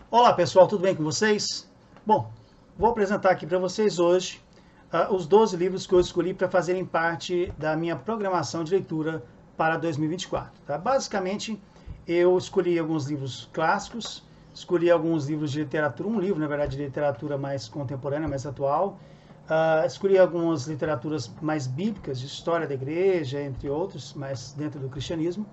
Olá pessoal, tudo bem com vocês? Bom, vou apresentar aqui para vocês hoje os 12 livros que eu escolhi para fazerem parte da minha programação de leitura para 2024. Tá? Basicamente, eu escolhi alguns livros clássicos, escolhi alguns livros de literatura, um livro, na verdade, de literatura mais contemporânea, mais atual, escolhi algumas literaturas mais bíblicas, de história da igreja, entre outros, mais dentro do cristianismo,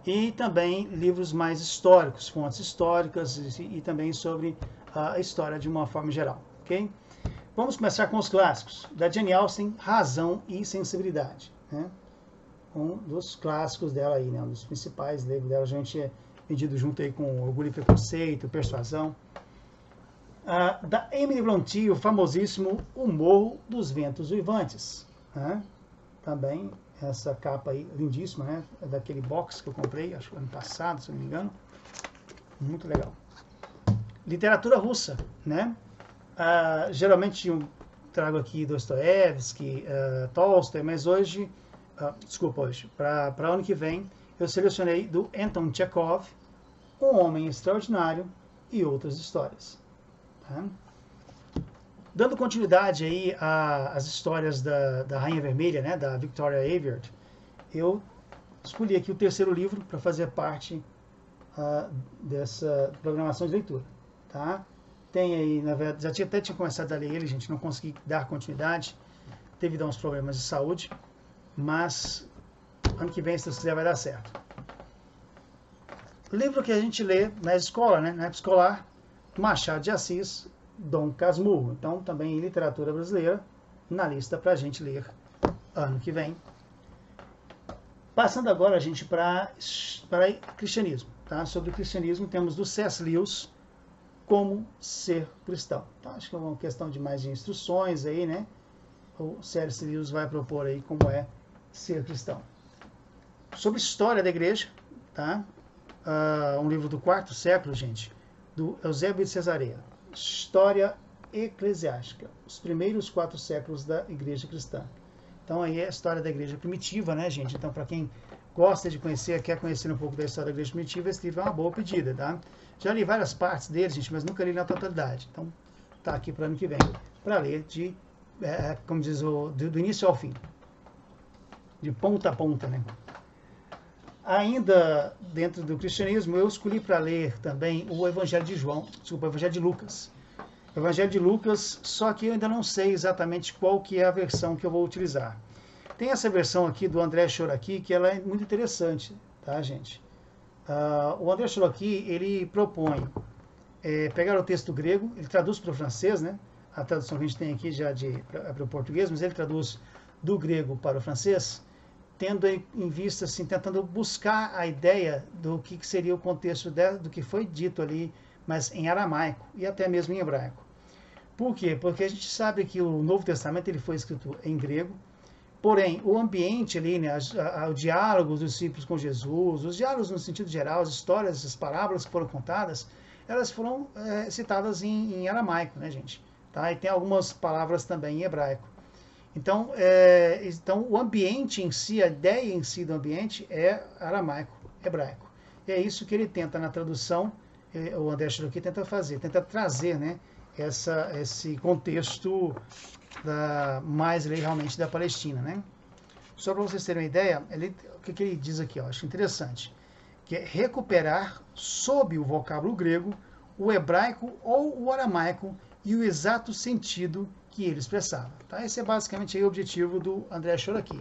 e também livros mais históricos, fontes históricas e também sobre a história de uma forma geral, ok? Vamos começar com os clássicos, da Jane Austen, Razão e Sensibilidade, né? Um dos clássicos dela aí, né? Um dos principais livros dela, a gente é vendido junto aí com Orgulho e Preconceito, Persuasão. Da Emily Brontë, o famosíssimo O Morro dos Ventos Uivantes, né? Também essa capa aí, lindíssima, né? É daquele box que eu comprei, acho que ano passado, se não me engano. Muito legal. Literatura russa, né? Geralmente eu trago aqui Dostoiévski, Tolstói, mas hoje, para ano que vem, eu selecionei do Anton Chekhov, Um Homem Extraordinário e Outras Histórias. Tá? Dando continuidade aí às histórias da Rainha Vermelha, né, da Victoria Aveyard, eu escolhi aqui o terceiro livro para fazer parte dessa programação de leitura. Tá? Tem aí, na verdade, até tinha começado a ler ele, gente, não consegui dar continuidade, devido a uns problemas de saúde, mas ano que vem, se Deus quiser, vai dar certo. Livro que a gente lê na escola, né, na época escolar, Machado de Assis, Dom Casmurro. Então, também em literatura brasileira, na lista para a gente ler ano que vem. Passando agora, a gente, para cristianismo. Tá? Sobre o cristianismo, temos do C.S. Lewis, Como Ser Cristão. Então, acho que é uma questão de mais de instruções aí, né? O C.S. Lewis vai propor aí como é ser cristão. Sobre história da igreja, tá? Um livro do quarto século, gente, do Eusébio de Cesareia. História eclesiástica, os primeiros 4 séculos da igreja cristã. Então aí é a história da igreja primitiva, né, gente? Então para quem gosta de conhecer, quer conhecer um pouco da história da igreja primitiva, esse livro é uma boa pedida, tá? Já li várias partes dele, gente, mas nunca li na totalidade. Então tá aqui para ano que vem, para ler como diz, do início ao fim, de ponta a ponta, né? Ainda dentro do cristianismo, eu escolhi para ler também o Evangelho de o Evangelho de Lucas. O Evangelho de Lucas, só que eu ainda não sei exatamente qual que é a versão que eu vou utilizar. Tem essa versão aqui do André Choraqui, que ela é muito interessante, tá, gente? O André Choraqui, ele propõe pegar o texto grego, ele traduz para o francês, né? A tradução que a gente tem aqui já para o português, mas ele traduz do grego para o francês, tendo em vista, assim, tentando buscar a ideia do que seria o contexto do que foi dito ali, mas em aramaico e até mesmo em hebraico. Por quê? Porque a gente sabe que o Novo Testamento ele foi escrito em grego, porém o ambiente ali, né, o diálogo dos discípulos com Jesus, os diálogos no sentido geral, as histórias, as parábolas que foram contadas, elas foram citadas em aramaico, né, gente? Tá? E tem algumas palavras também em hebraico. Então, o ambiente em si, a ideia em si do ambiente é aramaico, hebraico. E é isso que ele tenta na tradução, o André Choraqui tenta fazer, tenta trazer, né, esse contexto mais realmente da Palestina, né? Só para vocês terem uma ideia, o que ele diz aqui, eu acho interessante, que é recuperar sob o vocábulo grego o hebraico ou o aramaico e o exato sentido que ele expressava. Tá? Esse é basicamente aí o objetivo do André Choraqui.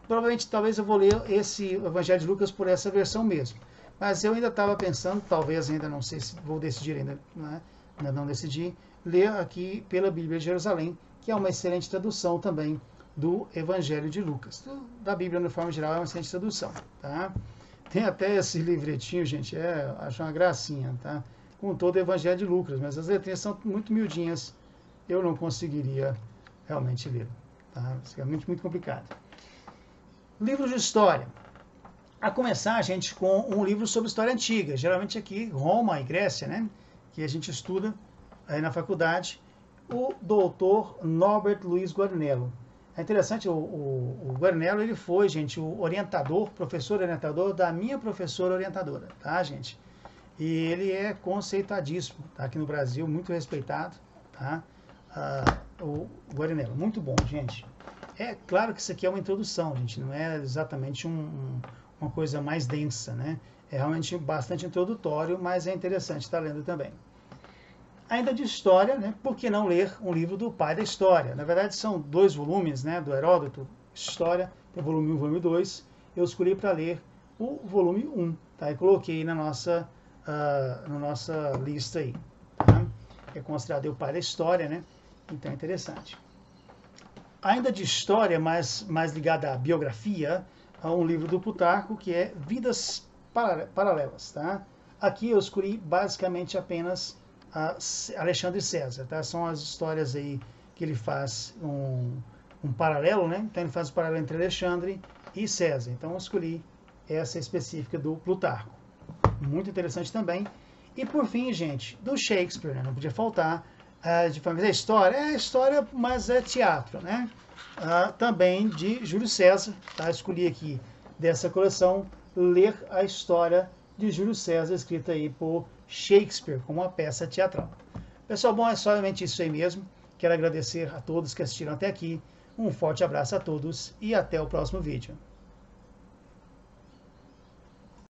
Provavelmente, talvez eu vou ler esse Evangelho de Lucas por essa versão mesmo. Mas eu ainda estava pensando, talvez ainda não sei se vou decidir ainda, né? Ainda não decidi, ler aqui pela Bíblia de Jerusalém, que é uma excelente tradução também do Evangelho de Lucas. Da Bíblia, de forma geral, é uma excelente tradução. Tá? Tem até esse livretinho, gente, acho uma gracinha, tá? Com todo o Evangelho de Lucas, mas as letrinhas são muito miudinhas, eu não conseguiria realmente ler. Tá? É realmente muito complicado. Livros de história. A começar, gente, com um livro sobre história antiga, geralmente aqui, Roma e Grécia, né? Que a gente estuda aí na faculdade, o doutor Norbert Luiz Guarnello. É interessante, o Guarnello, ele foi, gente, o orientador, professor orientador da minha professora orientadora, tá, gente? E ele é conceituadíssimo, tá? Aqui no Brasil, muito respeitado, tá? O Guarinella, muito bom, gente. É claro que isso aqui é uma introdução, gente, não é exatamente uma coisa mais densa, né? É realmente bastante introdutório, mas é interessante estar lendo também. Ainda de história, né? Por que não ler um livro do pai da história? Na verdade, são 2 volumes, né? Do Heródoto, História, tem o volume 1 e o volume 2. Eu escolhi para ler o volume 1, tá? E coloquei na nossa lista aí, tá? É considerado o pai da história, né? Então é interessante. Ainda de história, mais ligada à biografia, há um livro do Plutarco que é Vidas Paralelas, tá? Aqui eu escolhi basicamente apenas Alexandre César, tá? São as histórias aí que ele faz um paralelo, né? Então ele faz o paralelo entre Alexandre e César. Então eu escolhi essa específica do Plutarco. Muito interessante também. E por fim, gente, do Shakespeare, né? Não podia faltar. De família, história, mas é teatro, né? Também de Júlio César, tá? Escolhi aqui dessa coleção ler a história de Júlio César, escrita aí por Shakespeare, como uma peça teatral. Pessoal, bom, é somente isso aí mesmo. Quero agradecer a todos que assistiram até aqui. Um forte abraço a todos e até o próximo vídeo.